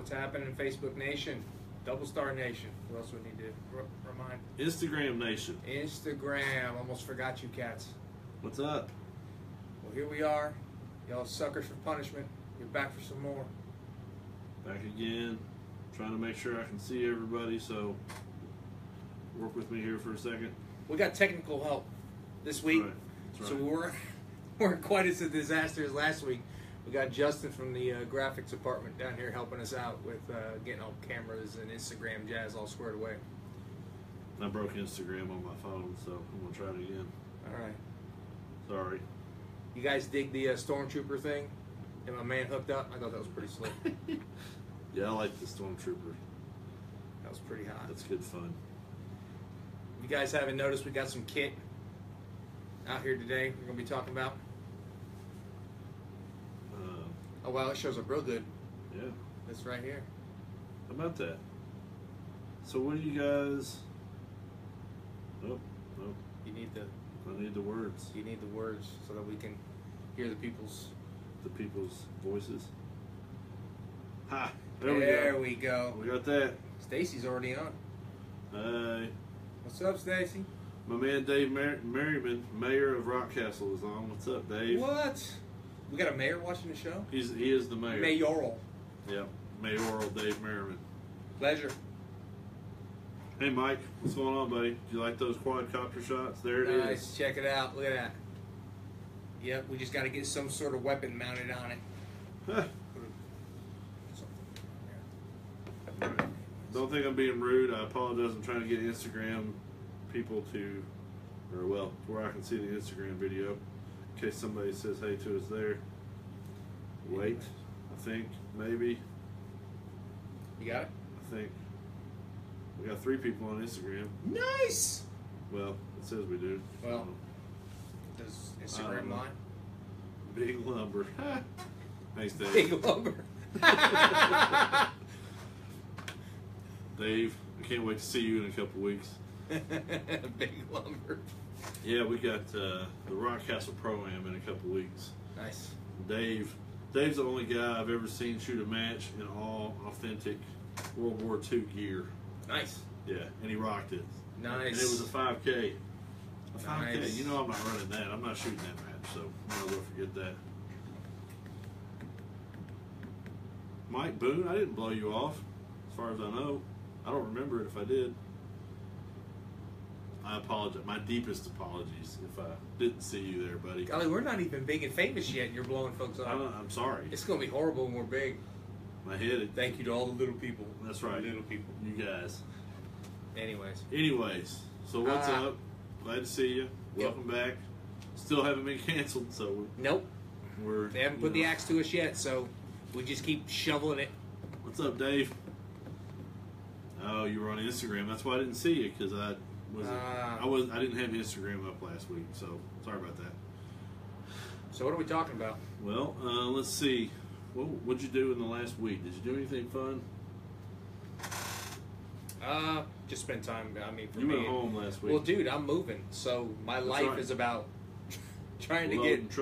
What's happening, Facebook Nation? DoubleStar Nation. What else do we need to remind? Instagram Nation. Instagram. Almost forgot you cats. What's up? Well, here we are. Y'all suckers for punishment. You're back for some more. Back again. Trying to make sure I can see everybody, so work with me here for a second. We got technical help this week. That's right. So we weren't quite as a disaster as last week. We got Justin from the graphics department down here helping us out with getting all cameras and Instagram jazz all squared away. I broke Instagram on my phone, so I'm going to try it again. All right. Sorry. You guys dig the Stormtrooper thing? And my man hooked up? I thought that was pretty slick. Yeah, I like the Stormtrooper. That was pretty hot. That's good fun. If you guys haven't noticed, we got some kit out here today we're going to be talking about. Oh, wow, it shows up real good. Yeah. It's right here. How about that? So what do you guys... Nope. You need the... I need the words. You need the words so that we can hear the people's voices. Ha! There we go. We got that. Stacy's already on. Hey. What's up, Stacy? My man Dave Merriman, mayor of Rockcastle, is on. What's up, Dave? What? We got a mayor watching the show? He is the mayor. Mayoral. Yep. Mayoral Dave Merriman. Pleasure. Hey, Mike. What's going on, buddy? Do you like those quadcopter shots? There it is. Nice. Check it out. Look at that. Yep, we just got to get some sort of weapon mounted on it. Huh. Don't think I'm being rude. I apologize. I'm trying to get Instagram people to, or well, where I can see the Instagram video, in case somebody says hey to us there. Wait, I think, maybe. You got it? I think. We got 3 people on Instagram. Nice! Well, it says we do. Well, does Instagram lie? Big lumber. Thanks, Dave. Big lumber. Dave, I can't wait to see you in a couple weeks. Big lumber. Yeah, we got the Rockcastle Pro-Am in a couple weeks. Nice. Dave's the only guy I've ever seen shoot a match in all authentic World War II gear. Nice. Yeah, and he rocked it. Nice. And it was a 5K. A 5K. Nice. You know I'm not running that. I'm not shooting that match, so I'm going to forget that. Mike Boone, I didn't blow you off, as far as I know. I don't remember it if I did. I apologize. My deepest apologies if I didn't see you there, buddy. Golly, we're not even big and famous yet, and you're blowing folks off. I'm sorry. It's going to be horrible when we're big. My head. Thank you to all the little people. That's right. Little people. You guys. Anyways, so what's up? Glad to see you. Welcome back. Still haven't been canceled, so nope. They haven't put the axe to us yet, so we just keep shoveling it. What's up, Dave? Oh, you were on Instagram. That's why I didn't see you, because I didn't have Instagram up last week, so sorry about that. So what are we talking about? Well, let's see. What'd you do in the last week? Did you do anything fun? Just spend time. I mean, for you me, went home last week. Well, dude, I'm moving, so my life is about trying to get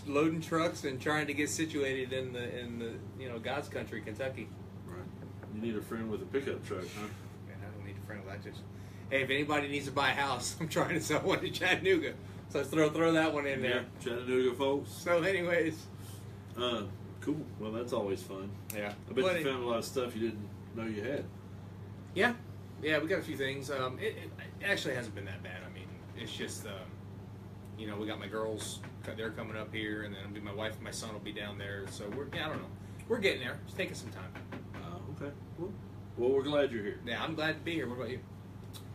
loading trucks and trying to get situated in the God's country, Kentucky. Right. You need a friend with a pickup truck, huh? Man, I don't need a friend with that. Hey, if anybody needs to buy a house, I'm trying to sell one to Chattanooga, so throw that one in there. Chattanooga folks. So, anyways, cool. Well, that's always fun. Yeah. I bet you found a lot of stuff you didn't know you had. Yeah, we got a few things. It actually hasn't been that bad. I mean, it's just, we got my girls. They're coming up here, and then my wife and my son will be down there. So I don't know. We're getting there. It's taking some time. Okay. Well, we're glad you're here. Yeah, I'm glad to be here. What about you?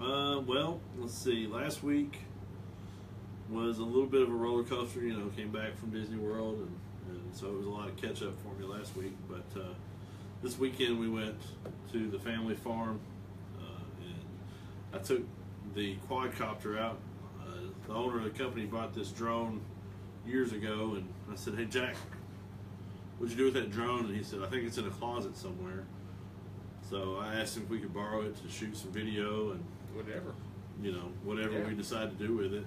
Well, let's see. Last week was a little bit of a roller coaster. Came back from Disney World, and so it was a lot of catch up for me last week. But this weekend we went to the family farm, and I took the quadcopter out. The owner of the company bought this drone years ago, and I said, "Hey Jack, what'd you do with that drone?" And he said, "I think it's in a closet somewhere." So I asked him if we could borrow it to shoot some video and whatever we decide to do with it.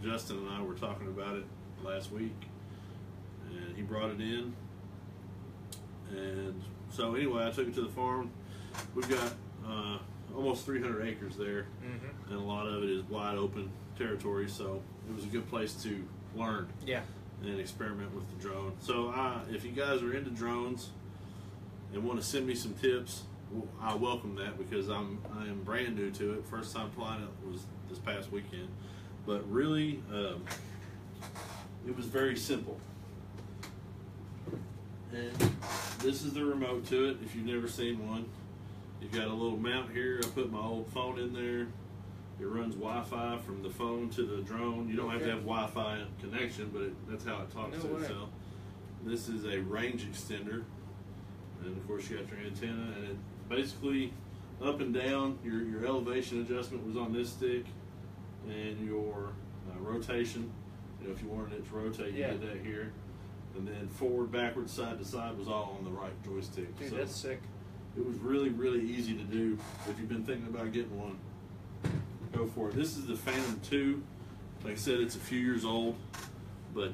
Justin and I were talking about it last week, and he brought it in, and So anyway, I took it to the farm. We've got almost 300 acres there, and a lot of it is wide open territory. So it was a good place to learn, and experiment with the drone. So if you guys are into drones and want to send me some tips, I welcome that, because I am brand new to it. First time flying it was this past weekend, but really it was very simple. And this is the remote to it. If you've never seen one, you've got a little mount here. I put my old phone in there. It runs Wi-Fi from the phone to the drone. You don't have to have Wi-Fi connection, but that's how it talks to itself. This is a range extender, and of course you got your antenna, and it basically up and down. Your elevation adjustment was on this stick, and your rotation. If you wanted it to rotate, you did that here. And then forward, backwards, side to side was all on the right joystick. Dude, so that's sick. it was really, really easy to do. If you've been thinking about getting one, go for it. This is the Phantom 2. Like I said, it's a few years old, but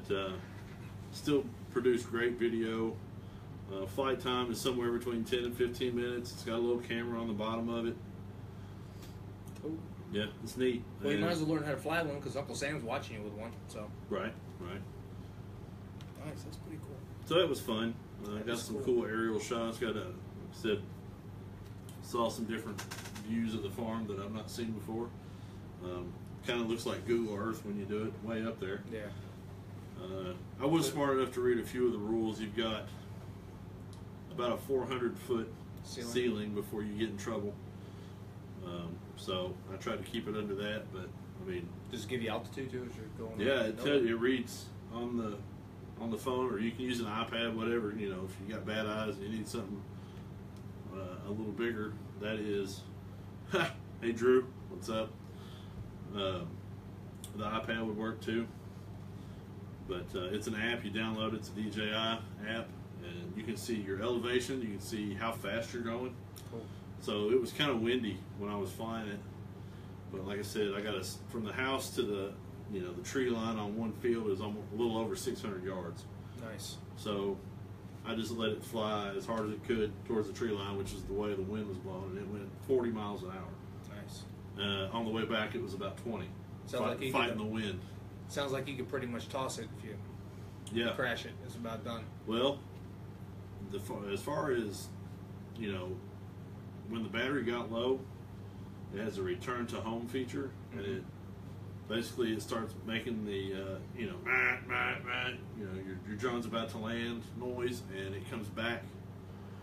still produced great video. Flight time is somewhere between 10 and 15 minutes. It's got a little camera on the bottom of it. Oh. Yeah, it's neat. Well, you might as well learn how to fly one, because Uncle Sam's watching you with one. So. Right. Nice, that's pretty cool. So that was fun. Got some cool aerial shots. Like I said, saw some different views of the farm that I've not seen before. Kind of looks like Google Earth when you do it way up there. Yeah. I was smart enough to read a few of the rules. You've got about a 400-foot ceiling before you get in trouble. So I tried to keep it under that, but I mean, does it give you altitude too as you're going? Yeah, it reads on the phone, or you can use an iPad, whatever. If you got bad eyes and you need something a little bigger, that is. Hey Drew, what's up? The iPad would work too, but it's an app you download. It's a DJI app, and you can see your elevation. You can see how fast you're going. Cool. So it was kind of windy when I was flying it, but like I said, I got from the house to the tree line on one field is almost a little over 600 yards. Nice. So I just let it fly as hard as it could towards the tree line, which is the way the wind was blowing, and it went 40 miles an hour. Nice. On the way back, it was about 20. Fighting the wind. Sounds like you could pretty much toss it if you crash it. It's about done. Well, as far as when the battery got low, it has a return to home feature, and it starts making the your drone's about to land noise, and it comes back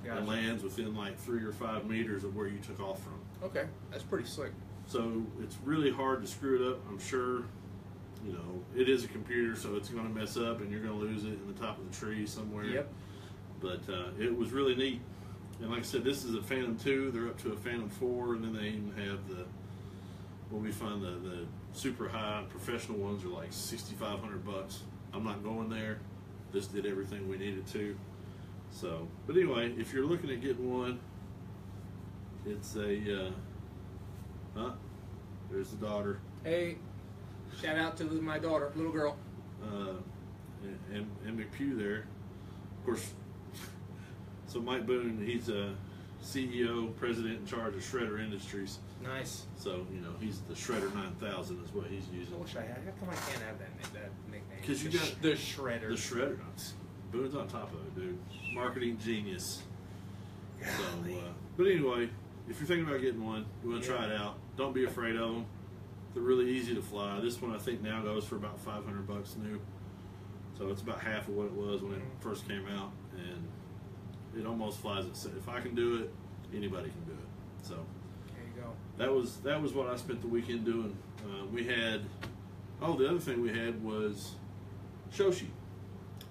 and lands within like 3 or 5 meters of where you took off from. Okay, that's pretty slick. So it's really hard to screw it up. I'm sure it is a computer, so it's going to mess up, and you're going to lose it in the top of the tree somewhere. Yep. But it was really neat. And like I said, this is a Phantom 2. They're up to a Phantom 4, and then they even have when we find the super high professional ones are like $6,500. I'm not going there. This did everything we needed to. So, but anyway, if you're looking at getting one, it's a there's the daughter. Hey, shout out to my daughter, little girl. And McPew there, of course. So Mike Boone, he's a CEO, president in charge of Shredder Industries. Nice. So he's the Shredder 9000 is what he's using. I wish I had. How come I can't have that nickname? Because you got the Shredder. The Shredder. Boone's on top of it, dude. Marketing genius. So, but anyway, if you're thinking about getting one, you want to try it out. Don't be afraid of them. They're really easy to fly. This one I think now goes for about $500 new. So it's about half of what it was when it first came out, and it almost flies itself. If I can do it, anybody can do it. So there you go. That was what I spent the weekend doing. We had the other thing we had was Choshi.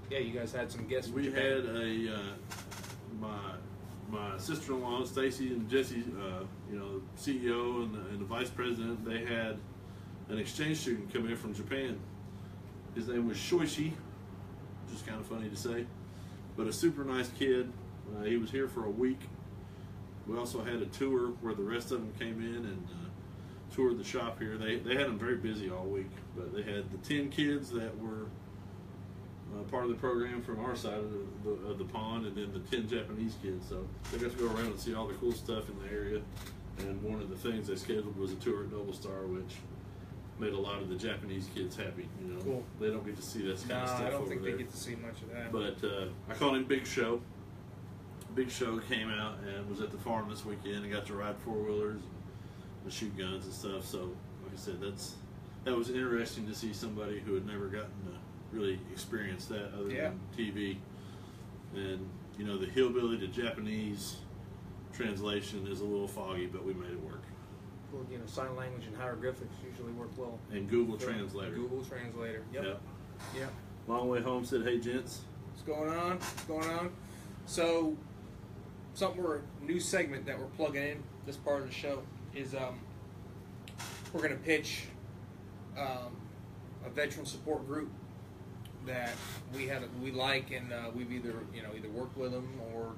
Yeah, you guys had some guests. We had my sister-in-law Stacy and Jesse, CEO and the vice president. They had an exchange student come in from Japan. His name was Choshi, which is kind of funny to say, but a super nice kid. He was here for a week. We also had a tour where the rest of them came in and toured the shop here. They had them very busy all week, but they had the 10 kids that were part of the program from our side of the pond, and then the 10 Japanese kids. So they got to go around and see all the cool stuff in the area. And one of the things they scheduled was a tour at DoubleStar, which made a lot of the Japanese kids happy. You know, cool. They don't get to see this kind of stuff. I don't over think there. they get to see much of that. But I called him Big Show. Big Show came out and was at the farm this weekend and got to ride 4-wheelers and shoot guns and stuff. So, like I said, that was interesting to see somebody who had never gotten to really experience that other than TV. And, you know, the hillbilly to Japanese translation is a little foggy, but we made it work. Well, you know, sign language and hieroglyphics usually work well. And Google Translator. Google Translator. Yep. Long way home said, "Hey, gents. What's going on? What's going on?" So, a new segment that we're plugging in this part of the show is we're going to pitch a veteran support group that we like, and we've either worked with them or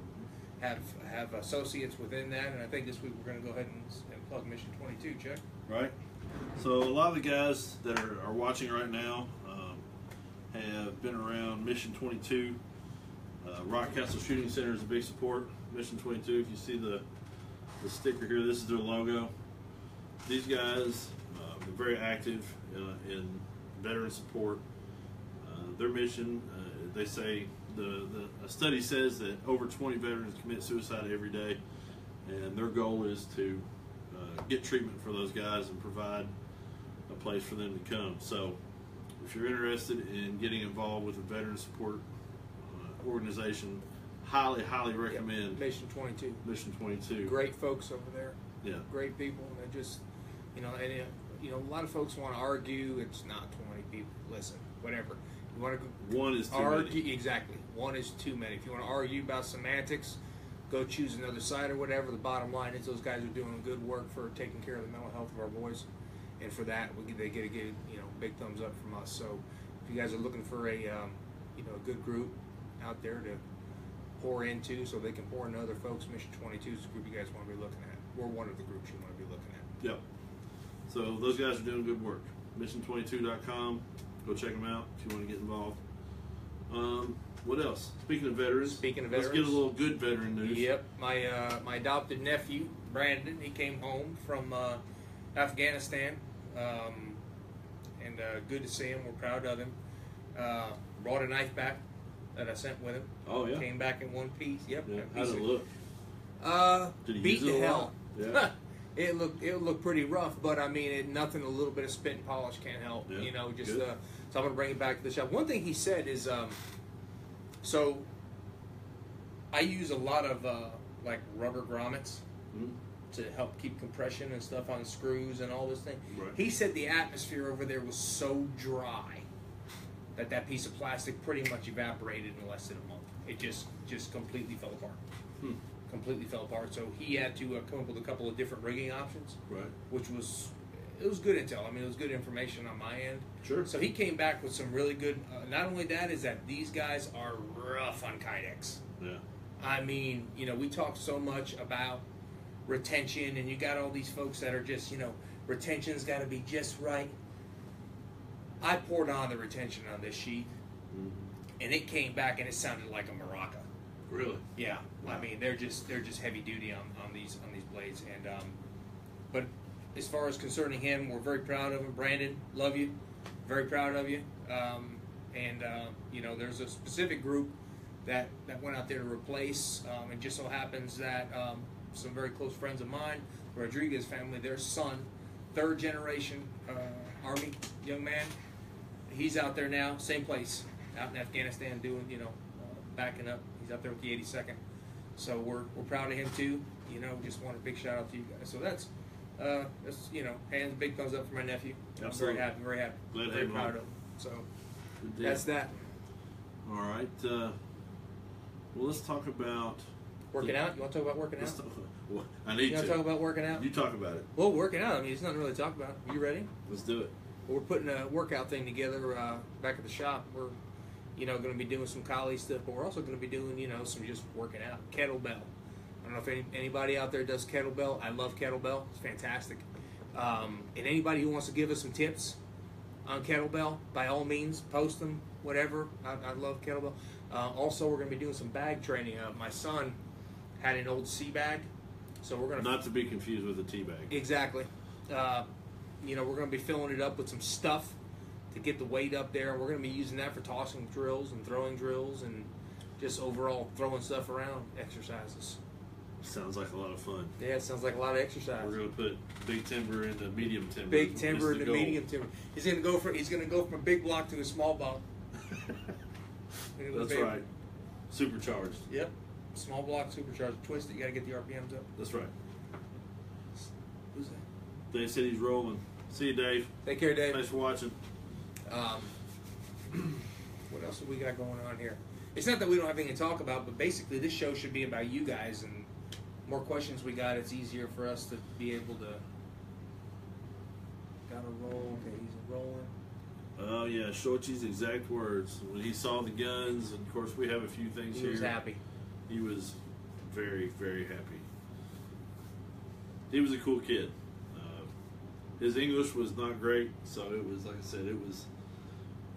have associates within that. And I think this week we're going to go ahead and plug Mission 22, Chuck. Right. So a lot of the guys that are watching right now have been around Mission 22. Rock Castle Shooting Center is a big support. Mission 22. If you see the sticker here, this is their logo. These guys are very active in veteran support. Their mission, they say, a study says that over 20 veterans commit suicide every day, and their goal is to get treatment for those guys and provide a place for them to come. So if you're interested in getting involved with a veteran support organization, highly recommend Mission 22. Mission 22. Great folks over there. Yeah. Great people. And they just, a lot of folks want to argue. It's not 20 people. Listen, whatever. You want to one is too argue, many. Exactly. One is too many. If you want to argue about semantics, go choose another side or whatever. The bottom line is those guys are doing good work for taking care of the mental health of our boys, and for that they get a big thumbs up from us. So if you guys are looking for a good group out there to pour into, so they can pour into other folks, Mission 22 is the group you guys want to be looking at. We're one of the groups you want to be looking at. Yep. So those guys are doing good work. Mission22.com. Go check them out if you want to get involved. What else? Speaking of veterans, let's get a little good veteran news. Yep. My adopted nephew, Brandon, he came home from Afghanistan. And good to see him. We're proud of him. Brought a knife back that I sent with him. Oh, yeah. Came back in one piece. Yep. Yeah. How did it look? Did he beat use it to hell. Yeah. It looked pretty rough, but I mean, nothing. A little bit of spit and polish can't help. Yeah. So I'm gonna bring it back to the shop. One thing he said is, so I use a lot of like rubber grommets to help keep compression and stuff on screws and all this thing. Right. He said the atmosphere over there was so dry that piece of plastic pretty much evaporated in less than a month. It just completely fell apart. Completely fell apart. So he had to come up with a couple of different rigging options. Right. Which was good intel. I mean, it was good information on my end. Sure. So he came back with some really good. Not only that is that these guys are rough on kydex. Yeah. I mean, we talk so much about retention, and you got all these folks that are just, retention's got to be just right. I poured on the retention on this sheet, and it came back and it sounded like a maraca. Really? Yeah. Wow. I mean, they're just heavy duty on these blades, and but as far as concerning him, we're very proud of him. Brandon, love you, very proud of you, and there's a specific group that went out there to replace. It just so happens that some very close friends of mine, the Rodriguez family, their son, third generation Army young man, he's out there now, same place, out in Afghanistan doing, backing up. He's out there with the 82nd. So we're proud of him too. Just want a big shout out to you guys. So that's hands, big thumbs up for my nephew. Absolutely. I'm very happy. Glad to very have him proud on. of him. So Good deal. that's that. All right. Well, let's talk about Working out? You want to talk about working out? Well, I need You want to. to talk about working out? You talk about it. Well, working out, I mean, it's nothing really to talk about. You ready? Let's do it. Well, we're putting a workout thing together back at the shop. We're, going to be doing some collie stuff, but we're also going to be doing, some just working out. Kettlebell. I don't know if anybody out there does kettlebell. I love kettlebell. It's fantastic. And anybody who wants to give us some tips on kettlebell, by all means, post them. whatever. I love kettlebell. Also, we're going to be doing some bag training. My son had an old sea bag, so we're going to... Not to be confused with a tea bag. Exactly. We're going to be filling it up with some stuff to get the weight up there. We're going to be using that for tossing drills and throwing drills and just overall throwing stuff around exercises. Sounds like a lot of fun. Yeah, it sounds like a lot of exercise. We're going to put big timber into medium timber. Big timber into medium timber. He's going to go from a big block to a small block. That's right. Supercharged. Yep. Small block, supercharged. Twist it. You got to get the RPMs up. That's right. Who's that? Dave said he's rolling. See you, Dave. Take care, Dave. Thanks for watching. What else have we got going on here? It's not that we don't have anything to talk about, but basically this show should be about you guys, and more questions we got, it's easier for us to be able to... Got to roll. Okay, he's rolling. Oh, yeah. Shochi's exact words. When he saw the guns, and of course we have a few things here. He was happy. He was very, very happy. He was a cool kid. His English was not great, so it was, like I said, it was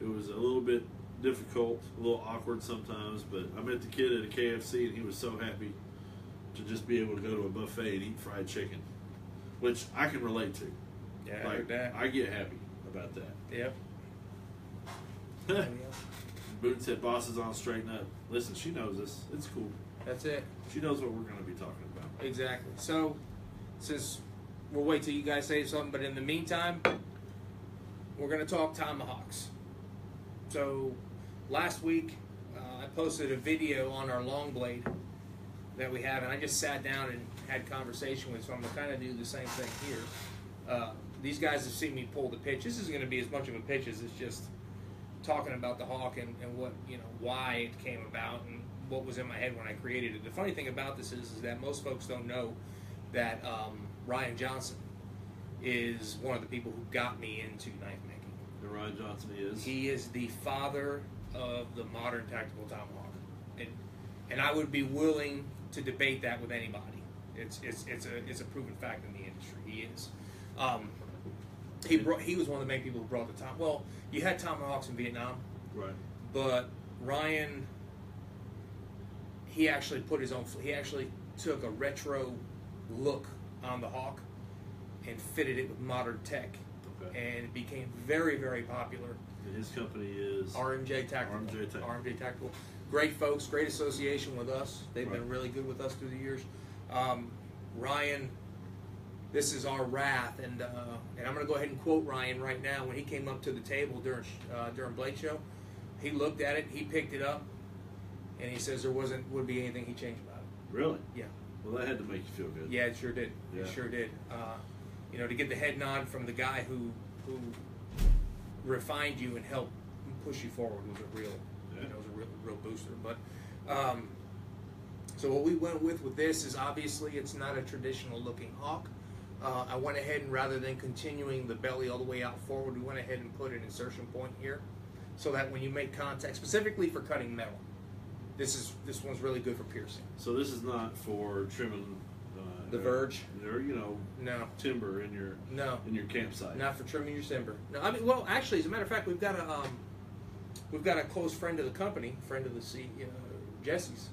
a little bit difficult, a little awkward sometimes, but I met the kid at a KFC, and he was so happy to just be able to go to a buffet and eat fried chicken, which I can relate to. Yeah, I heard that. I get happy about that. Yep. Boone said, boss is on, straighten up. Listen, she knows this. It's cool. That's it. She knows what we're going to be talking about. Exactly. So, since we'll wait till you guys say something, but in the meantime, we're going to talk Tomahawks. So, last week, I posted a video on our long blade that we have, and I just sat down and had conversation with, so I'm going to kind of do the same thing here. These guys have seen me pull the pitch. This isn't going to be as much of a pitch as it's just talking about the Hawk and what, why it came about and what was in my head when I created it. The funny thing about this is that most folks don't know that Ryan Johnson is one of the people who got me into knife making. And Ryan Johnson is? He is the father of the modern tactical tomahawk. And I would be willing to debate that with anybody. It's a proven fact in the industry. He is. He was one of the main people who brought the tom. Well, you had tomahawks in Vietnam, right? But Ryan, he actually put his own. He actually took a retro look on the Hawk and fitted it with modern tech, and it became very, very popular. And his company is RMJ Tactical. RMJ Tactical. Great folks, great association with us. They've been really good with us through the years. Ryan, this is our wrath, and I'm going to go ahead and quote Ryan right now. When he came up to the table during Blake Show, he looked at it, he picked it up, and he says there would be anything he changed about it. Really? Yeah. Well, that had to make you feel good. Yeah, it sure did. Yeah. It sure did. To get the head nod from the guy who refined you and helped push you forward was a real, was a real booster. But so what we went with this is obviously it's not a traditional looking Hawk. I went ahead and rather than continuing the belly all the way out forward, we went ahead and put an insertion point here, so that when you make contact, specifically for cutting metal, this one's really good for piercing. So this is not for trimming the verge, or no timber in your campsite. Not for trimming your timber. No, I mean, well, actually, as a matter of fact, we've got a close friend of the company, friend of the Jesse's.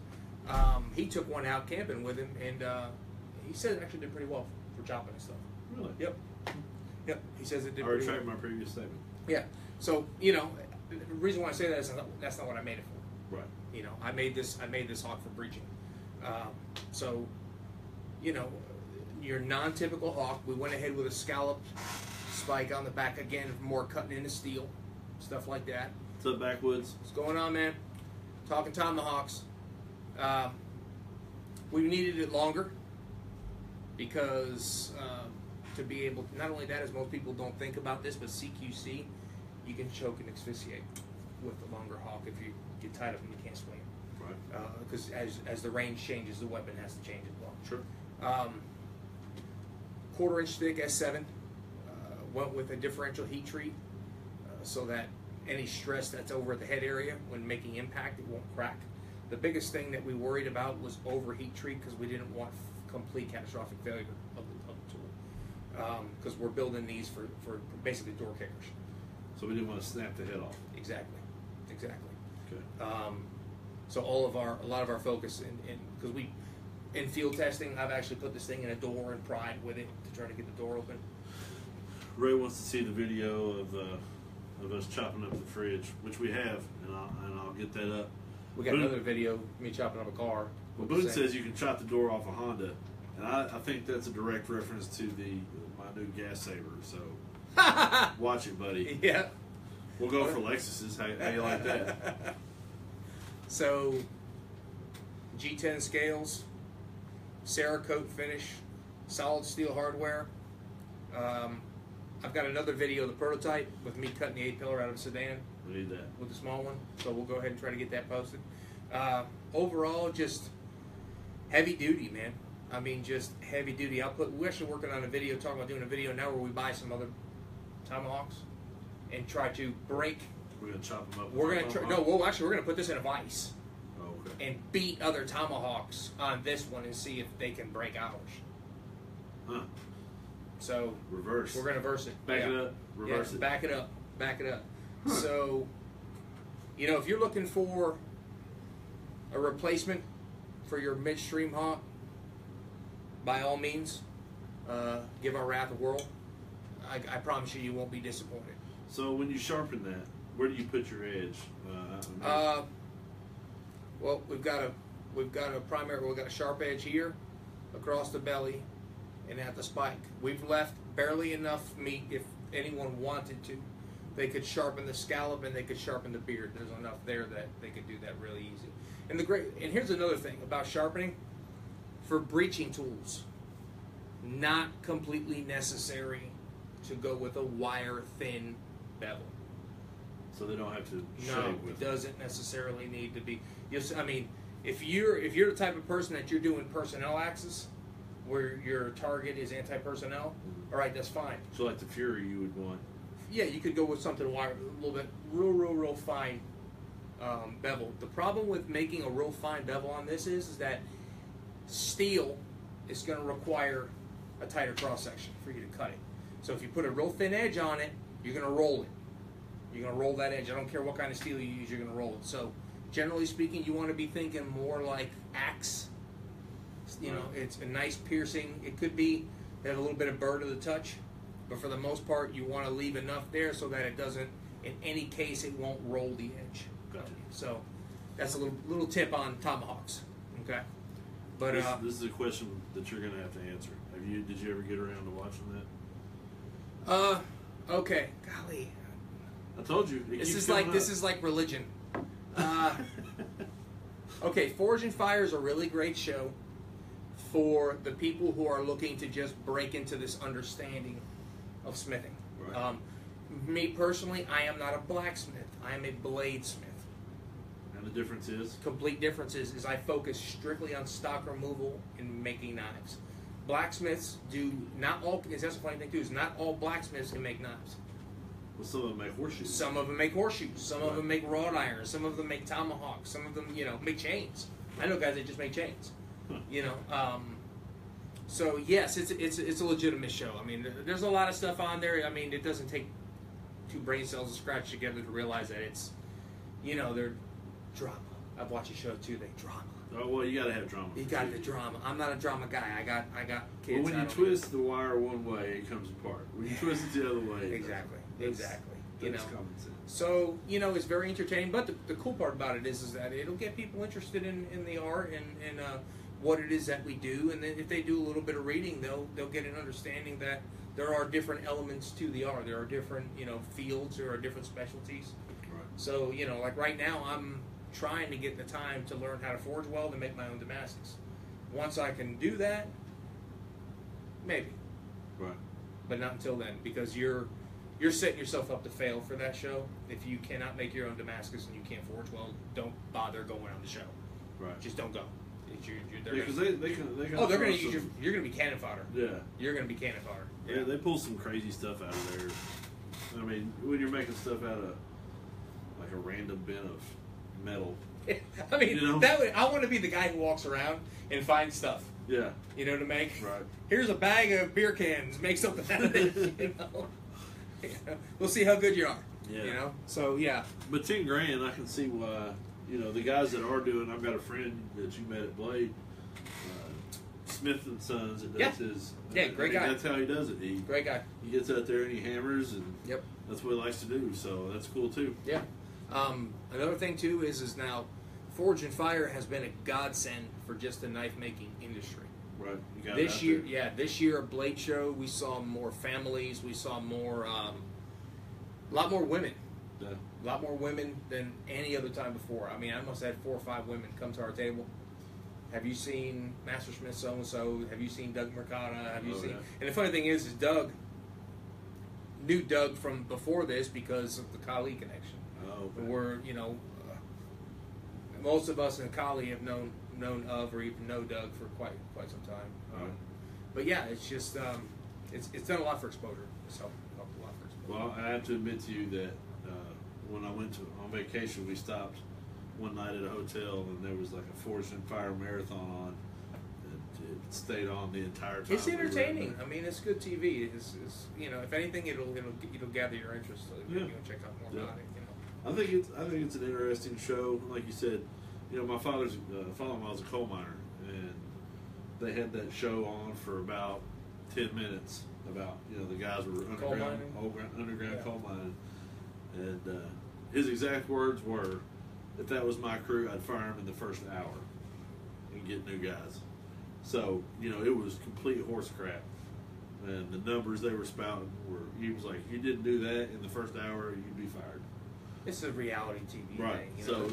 He took one out camping with him, and he said it actually did pretty well for chopping and stuff. Really? Yep. He says it did. I retract my previous statement. Yeah. So the reason why I say that is that's not what I made it for. Right. I made this Hawk for breaching. So, your non-typical Hawk, we went ahead with a scalloped spike on the back again, more cutting into steel, stuff like that. What's up, Backwoods? What's going on, man? Talking Tomahawks. We needed it longer because to be able, not only that, as most people don't think about this, but CQC, you can choke and asphyxiate with the longer Hawk if you get tied up and you can't swing it. Right. Because as the range changes, the weapon has to change as well. Sure. Quarter-inch thick S7. Went with a differential heat treat so that any stress that's over the head area when making impact, it won't crack. The biggest thing that we worried about was overheat treat because we didn't want complete catastrophic failure of the tool. Because we're building these for basically door kickers. So we didn't want to snap the head off. Exactly. Exactly. Okay. So a lot of our focus because in field testing, I've actually put this thing in a door and pried with it to try to get the door open. Ray wants to see the video of us chopping up the fridge, which we have, and I'll get that up. We got another video of me chopping up a car. Well, Boone says you can chop the door off a Honda, and I think that's a direct reference to my new gas saver. So watch it, buddy. Yeah. We'll go for Lexuses. How you like that? So G10 scales, Cerakote finish, solid steel hardware. I've got another video of the prototype with me cutting the 8-pillar out of a sedan. We need that. With the small one. So we'll go ahead and try to get that posted. Overall, just heavy duty, man. I mean, just heavy duty. We're actually working on a video, talking about doing a video now where we buy some other Tomahawks and try to break. We're going to chop them up. We're going to we're going to put this in a vise. Oh, okay. And beat other Tomahawks on this one and see if they can break ours. Huh. So reverse. We're going to verse it. Back it up. Reverse it. Back it up. Back it up. So, if you're looking for a replacement for your midstream hawk, by all means, give our Wrath a whirl. I promise you won't be disappointed. So when you sharpen that, where do you put your edge? Well, we've got a sharp edge here, across the belly, and at the spike. We've left barely enough meat if anyone wanted to. They could sharpen the scallop and they could sharpen the beard. There's enough there that they could do that really easy. And here's another thing about sharpening. For breaching tools, not completely necessary to go with a wire thin bevel. So they don't have to shave No, with it doesn't necessarily need to be. I mean, if you're the type of person that you're doing personnel axes, where your target is anti-personnel, all right, that's fine. So like the Fury, you would want. Yeah, you could go with something wire, a little bit, real fine bevel. The problem with making a real fine bevel on this is that steel is going to require a tighter cross section for you to cut it. So if you put a real thin edge on it, you're going to roll it. You're going to roll that edge. I don't care what kind of steel you use, you're going to roll it. So generally speaking, you want to be thinking more like axe. It's a nice piercing. It could be have a little bit of burr to the touch, but for the most part, you want to leave enough there so that it doesn't, in any case, it won't roll the edge. Gotcha. So that's a little tip on Tomahawks. Okay. But this is a question that you're going to have to answer. Did you ever get around to watching that? Okay. Golly. I told you. This is like religion. Okay, Forge and Fire is a really great show for the people who are looking to just break into this understanding of smithing. Right. Me personally, I am not a blacksmith. I am a bladesmith. And the difference is? Complete difference is I focus strictly on stock removal and making knives. Blacksmiths do not all. That's the funny thing too, is not all blacksmiths can make knives. Well, some of them make horseshoes. Some of them make horseshoes. Some of them make wrought iron. Some of them make tomahawks. Some of them, make chains. I know guys that just make chains. Huh. So yes, it's a legitimate show. I mean, there's a lot of stuff on there. I mean, it doesn't take two brain cells to scratch together to realize that it's, they're drama. I've watched a show too. They drama. Oh well, you gotta have drama. You got the drama. I'm not a drama guy. I got kids. Well, when you twist the wire one way, it comes apart. When you twist it the other way, exactly. That's common sense. So it's very entertaining. But the cool part about it is that it'll get people interested in the art and what it is that we do. And then if they do a little bit of reading, they'll get an understanding that there are different elements to the art. There are different fields. There are different specialties. Right. So like right now, I'm trying to get the time to learn how to forge weld and make my own Damascus. Once I can do that, maybe. Right. But not until then, because you're setting yourself up to fail for that show. If you cannot make your own Damascus and you can't forge weld, don't bother going on the show. Right. Just don't go. Because they can. They're going to use you. You're going to be cannon fodder. Yeah. You're going to be cannon fodder. Yeah, they pull some crazy stuff out of there. I mean, when you're making stuff out of like a random bin of metal. I mean, I want to be the guy who walks around and finds stuff. Yeah. To make. Right. Here's a bag of beer cans. Make something out of it. We'll see how good you are. Yeah. You know, so yeah. But $10,000, I can see why. You know, the guys that are doing. I've got a friend that you met at Blade, Smith and Sons. That does his. Great guy. That's how he does it. Great guy. He gets out there and he hammers, and Yep. that's what he likes to do. So that's cool too. Yeah. Another thing too is now, Forge and Fire has been a godsend for just the knife making industry. Right. You got This year, this year at Blade Show, we saw more families. We saw more, a lot more women. Yeah. A lot more women than any other time before. I mean, I must have had 4 or 5 women come to our table. Have you seen Master Smith so-and-so? Have you seen Doug Mercado? Have you seen... Yeah. And the funny thing is Doug knew Doug from before this because of the Kali connection. Oh. Okay. We're, most of us in Kali have known of or even know Doug for quite some time. Right. But yeah, it's just, it's done a lot for exposure. It's helped a lot for exposure. Well, I have to admit to you that when I went on vacation, we stopped one night at a hotel, and there was like a Forge and Fire marathon on, and it stayed on the entire time. It's entertaining. I mean, it's good TV. It's if anything, it'll gather your interest. So you can check out more about it. I think it's an interesting show. Like you said, my father's father-in-law was a coal miner, and they had that show on for about 10 minutes about the guys were underground coal mining, and his exact words were, "If that was my crew, I'd fire them in the first hour and get new guys." So it was complete horse crap, and the numbers they were spouting were. He was like, "If you didn't do that in the first hour, you'd be fired." It's a reality TV right. thing. So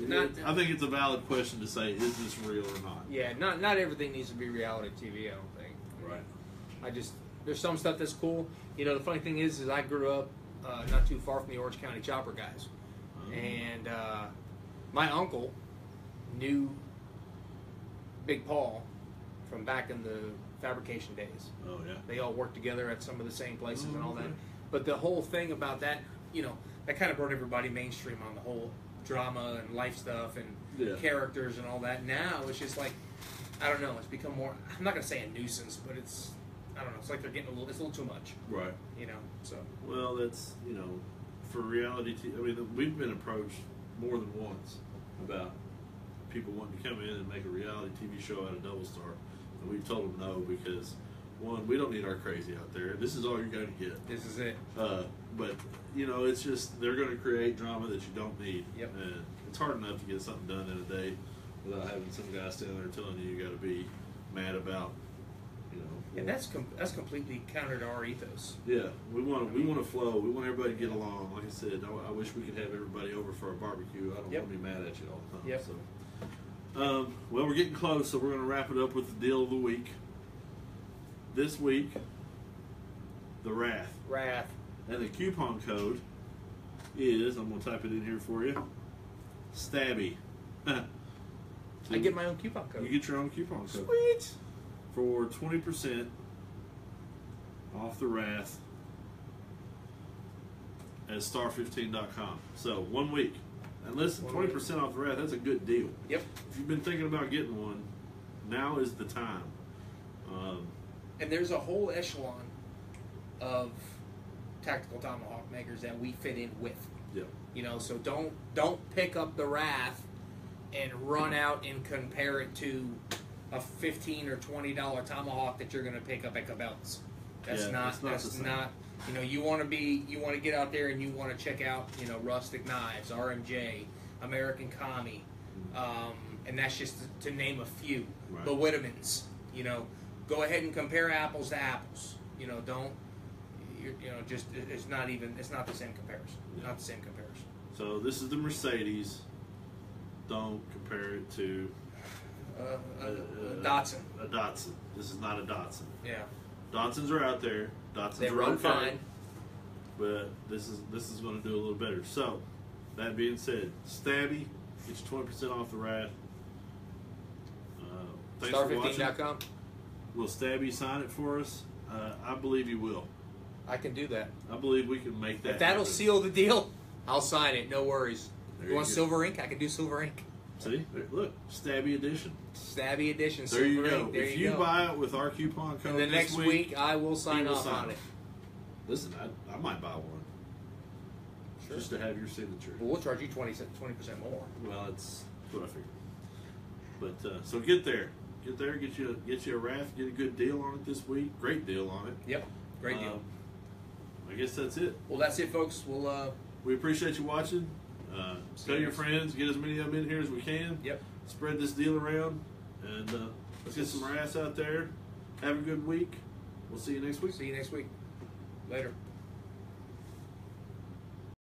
I think it's a valid question to say, is this real or not? Yeah, not everything needs to be reality TV, I don't think. Right. There's some stuff that's cool. The funny thing is I grew up not too far from the Orange County Chopper guys. And my uncle knew Big Paul from back in the fabrication days. Oh, yeah. They all worked together at some of the same places and all that. But the whole thing about that, that kind of brought everybody mainstream on the whole drama and life stuff and characters and all that. Now it's just like, I don't know, it's become more, I'm not going to say a nuisance, but it's, I don't know, it's like they're getting it's a little too much. Right. So. Well, that's, for reality TV, I mean, we've been approached more than once about people wanting to come in and make a reality TV show out of DoubleStar. And we've told them no because, one, we don't need our crazy out there. This is all you're going to get. This is it. But, it's just, they're going to create drama that you don't need. Yep. And it's hard enough to get something done in a day without having some guy standing there telling you got to be mad about, And that's completely counter to our ethos. Yeah, we want to flow. We want everybody to get along. Like I said, I wish we could have everybody over for a barbecue. I don't want to be mad at you all the time. Yep. So, well, we're getting close, so we're going to wrap it up with the deal of the week. This week, the Wrath. And the coupon code is, I'm going to type it in here for you, Stabby. I get my own coupon code. You get your own coupon code. Sweet. For 20% off the Wrath at star15.com. So 1 week. And listen, 20% off the Wrath, that's a good deal. Yep. If you've been thinking about getting one, now is the time. And there's a whole echelon of tactical tomahawk makers that we fit in with. Yep. So don't pick up the Wrath and run out and compare it to a $15 or $20 tomahawk that you're going to pick up at Cabela's. That's not. You want to get out there and you want to check out Rustic Knives, RMJ, American Commie, and that's just to name a few. Right. The Whittemans. Go ahead and compare apples to apples. Don't. It's not the same comparison. Yeah. Not the same comparison. So this is the Mercedes. Don't compare it to a Datsun. A Datsun. This is not a Datsun. Yeah. Datsuns are out there. Datsuns They are run okay, fine. but this is going to do a little better. So, that being said, Stabby gets 20% off the Wrath. Thanks for watching. Star15.com. Will Stabby sign it for us? I believe he will. I can do that. I believe we can make that. If that'll happen. seal the deal, I'll sign it. No worries. There You want go. silver ink? I can do silver ink. See, look, Stabby edition. Stabby edition. There you silver go. ink. There If you you go. buy it with our coupon code, And the next week, I will sign will off sign on it. it. Listen, I might buy one. Sure. just to have your signature. Well, we'll charge you 20% more. Well, that's what I figured. But so get there, get you a raft, get a good deal on it this week. Great deal on it. Yep, great deal. I guess that's it. Well, that's it, folks. We appreciate you watching. Tell your friends, get as many of them in here as we can. Yep. Spread this deal around, and let's get some rafts out there. Have a good week. We'll see you next week. See you next week. Later.